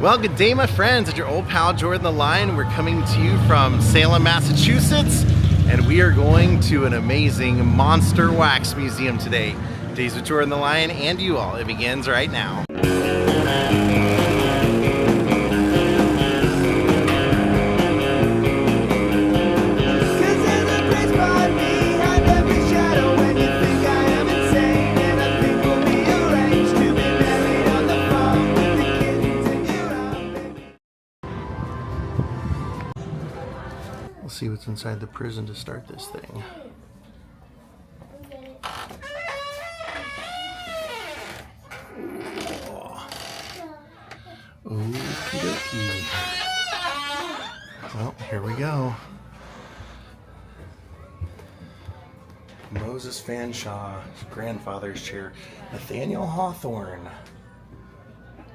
Well, good day, my friends. It's your old pal Jordan the Lion. We're coming to you from Salem, Massachusetts, and we are going to an amazing monster wax museum today. Daze with Jordan the Lion and you all. It begins right now. We'll see what's inside the prison to start this thing. Okie dokie. Well, here we go. Moses Fanshawe, grandfather's chair. Nathaniel Hawthorne.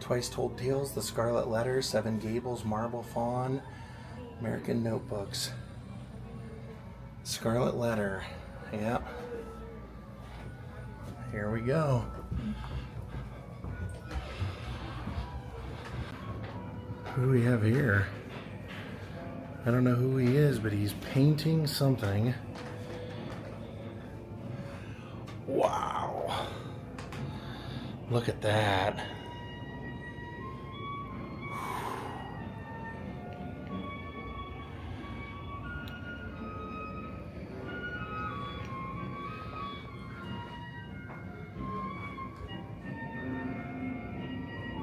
Twice Told Tales, The Scarlet Letter, Seven Gables, Marble Fawn, American Notebooks. Scarlet Letter. Yep. Here we go. Who do we have here? I don't know who he is, but he's painting something. Wow. Look at that.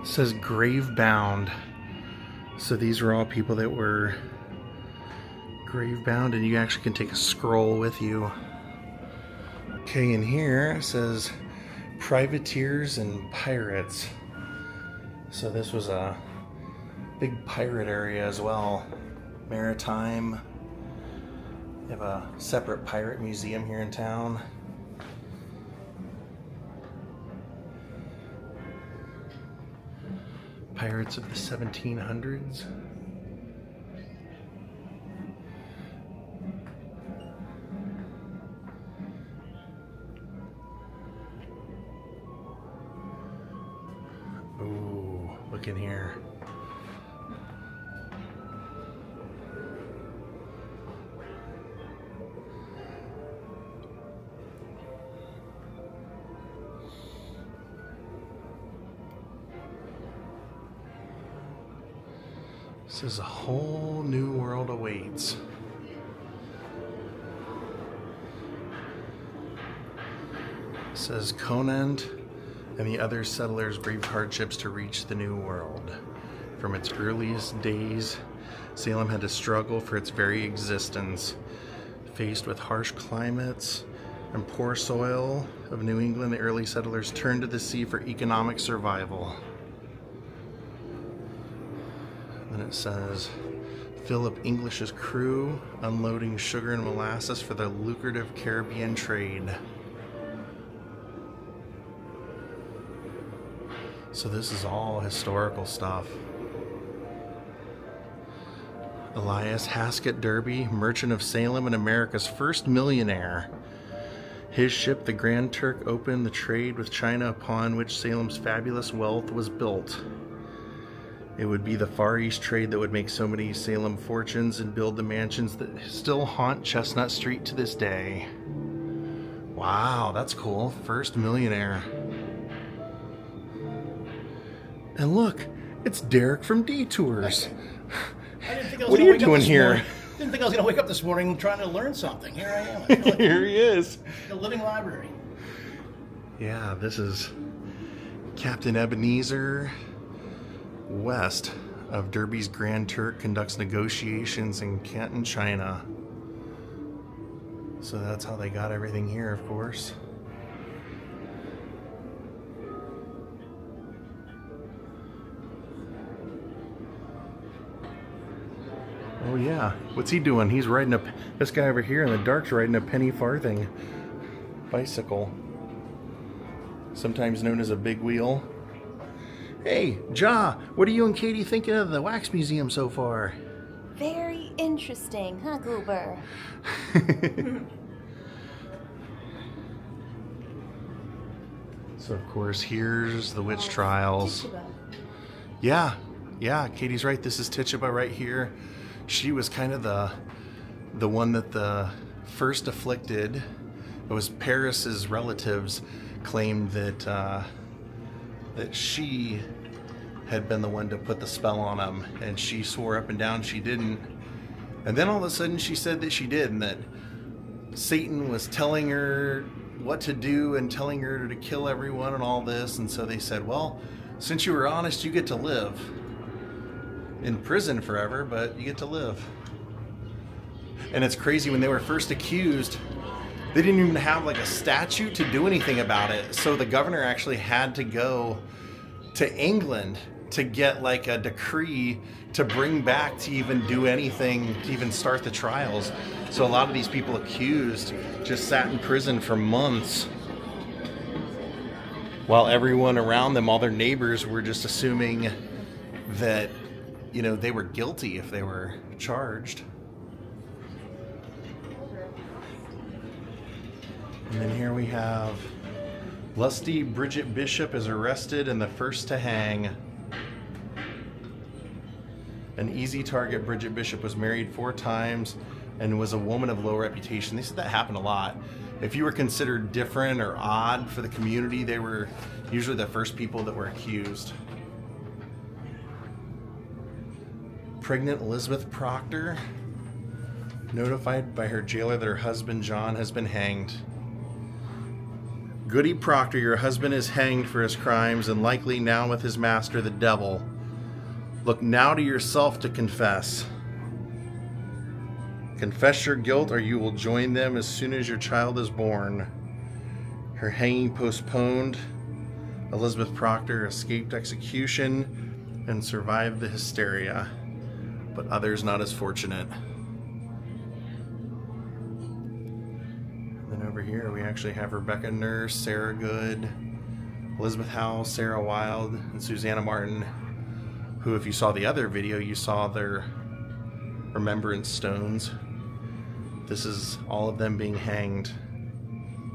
It says grave bound. So these were all people that were grave bound, and you actually can take a scroll with you. Okay, in here it says privateers and pirates. So this was a big pirate area as well. Maritime. They have a separate pirate museum here in town. Pirates of the 1700s. Ooh, look in here. Says a whole new world awaits. Says Conant and the other settlers braved hardships to reach the new world. From its earliest days, Salem had to struggle for its very existence. Faced with harsh climates and poor soil of New England, the early settlers turned to the sea for economic survival. And it says, Philip English's crew unloading sugar and molasses for the lucrative Caribbean trade. So this is all historical stuff. Elias Haskett Derby, merchant of Salem and America's first millionaire. His ship, the Grand Turk, opened the trade with China upon which Salem's fabulous wealth was built. It would be the Far East trade that would make so many Salem fortunes and build the mansions that still haunt Chestnut Street to this day. Wow, that's cool. First millionaire. And look, it's Derek from Detours. What are you doing here? Didn't think I was going to wake up this morning trying to learn something. Here I am. Here he is. The living library. Yeah, this is Captain Ebenezer West of Derby's Grand Turk conducts negotiations in Canton, China. So that's how they got everything here, of course. Oh yeah, what's he doing? He's riding this guy over here in the dark's riding a penny farthing bicycle. Sometimes known as a big wheel. Hey, Ja, what are you and Katie thinking of the wax museum so far? Very interesting, huh, Goober? So of course, here's the witch trials. Yeah, Yeah, Katie's right. This is Tituba right here. She was kind of the one that the first afflicted. It was Paris's relatives claimed that she had been the one to put the spell on him, and she swore up and down she didn't. And then all of a sudden she said that she did, and that Satan was telling her what to do and telling her to kill everyone and all this. And so they said, well, since you were honest, you get to live in prison forever, but you get to live. And it's crazy, when they were first accused, they didn't even have like a statute to do anything about it. So the governor actually had to go to England to get like a decree to bring back to even do anything, to even start the trials. So a lot of these people accused just sat in prison for months, while everyone around them, all their neighbors, were just assuming that, you know, they were guilty if they were charged. And then here we have lusty Bridget Bishop is arrested and the first to hang. An easy target, Bridget Bishop was married 4 times and was a woman of low reputation. They said that happened a lot. If you were considered different or odd for the community, they were usually the first people that were accused. Pregnant Elizabeth Proctor, notified by her jailer that her husband John has been hanged. Goody Proctor, your husband is hanged for his crimes and likely now with his master, the devil. Look now to yourself to confess. Confess your guilt or you will join them as soon as your child is born. Her hanging postponed. Elizabeth Proctor escaped execution and survived the hysteria, but others not as fortunate. And then over here we actually have Rebecca Nurse, Sarah Good, Elizabeth Howell, Sarah Wild, and Susanna Martin, who, if you saw the other video, you saw their remembrance stones. This is all of them being hanged.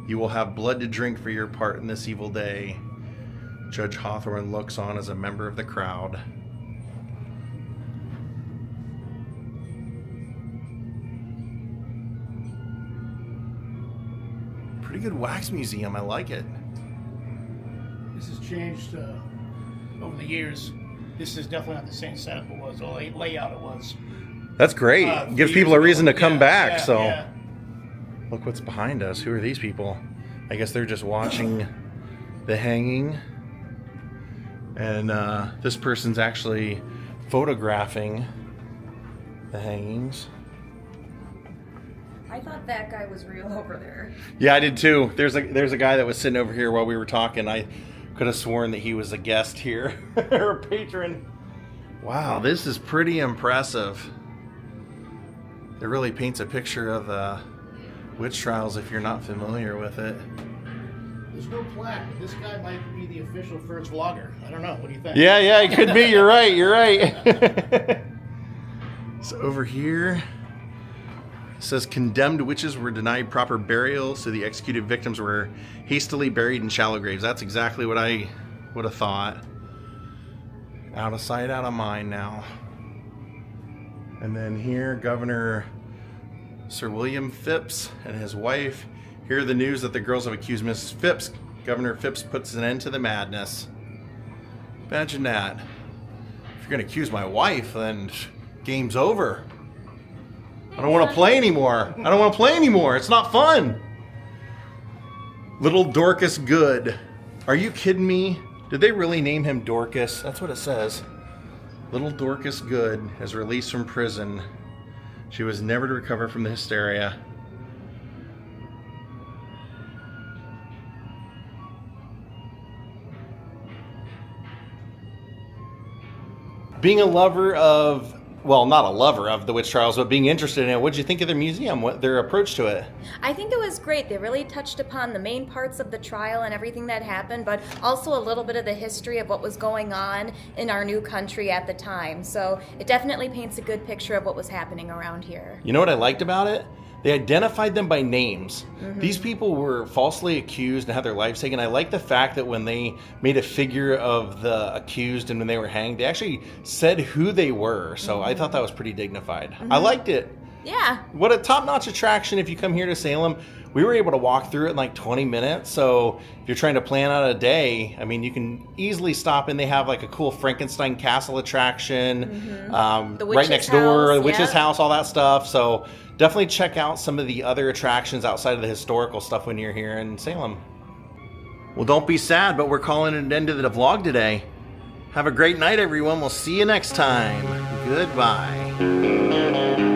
You will have blood to drink for your part in this evil day. Judge Hawthorne looks on as a member of the crowd. Pretty good wax museum. I like it. This has changed over the years. This is definitely not the same setup it was, or layout it was. That's great. Gives people a reason to come back. So, yeah. Look what's behind us. Who are these people? I guess they're just watching the hanging. And this person's actually photographing the hangings. I thought that guy was real over there. Yeah, I did too. There's a guy that was sitting over here while we were talking. I could have sworn that he was a guest here or a patron. Wow, this is pretty impressive. It really paints a picture of the witch trials if you're not familiar with it. There's no plaque, but this guy might be the official first vlogger. I don't know. What do you think? Yeah, it could be. You're right. You're right. So over here, it says condemned witches were denied proper burial, so the executed victims were hastily buried in shallow graves. That's exactly what I would have thought. Out of sight, out of mind now. And then here, Governor Sir William Phipps and his wife hear the news that the girls have accused Mrs. Phipps. Governor Phipps puts an end to the madness. Imagine that. If you're going to accuse my wife, then game's over. I don't want to play anymore. I don't want to play anymore. It's not fun. Little Dorcas Good. Are you kidding me? Did they really name him Dorcas? That's what it says. Little Dorcas Good is released from prison. She was never to recover from the hysteria. Being a lover of, well, not a lover of the witch trials, but being interested in it, what did you think of their museum, what their approach to it? I think it was great. They really touched upon the main parts of the trial and everything that happened, but also a little bit of the history of what was going on in our new country at the time. So it definitely paints a good picture of what was happening around here. You know what I liked about it? They identified them by names. These people were falsely accused and had their lives taken. I like the fact that when they made a figure of the accused and when they were hanged, they actually said who they were. So I thought that was pretty dignified. I liked it. Yeah. What a top-notch attraction if you come here to Salem. We were able to walk through it in like 20 minutes. So if you're trying to plan out a day, I mean, you can easily stop in. They have like a cool Frankenstein castle attraction right next door, the witch's house, all that stuff. So definitely check out some of the other attractions outside of the historical stuff when you're here in Salem. Well, don't be sad, but we're calling it an end to the vlog today. Have a great night, everyone. We'll see you next time. Goodbye.